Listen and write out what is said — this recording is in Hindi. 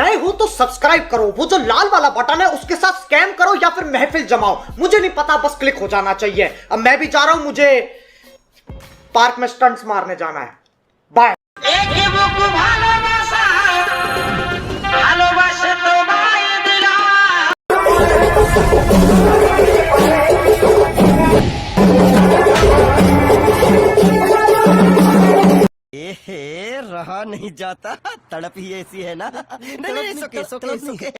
नए हो तो सब्सक्राइब करो, वो जो लाल वाला बटन है उसके साथ स्कैम करो या फिर महफिल जमाओ, मुझे नहीं पता, बस क्लिक हो जाना चाहिए। अब मैं भी जा रहा हूं, मुझे पार्क में स्टंट्स मारने जाना है। बाय। रहा नहीं जाता, तड़प ही ऐसी है ना। नहीं, नहीं, सुके, सुके, सुके।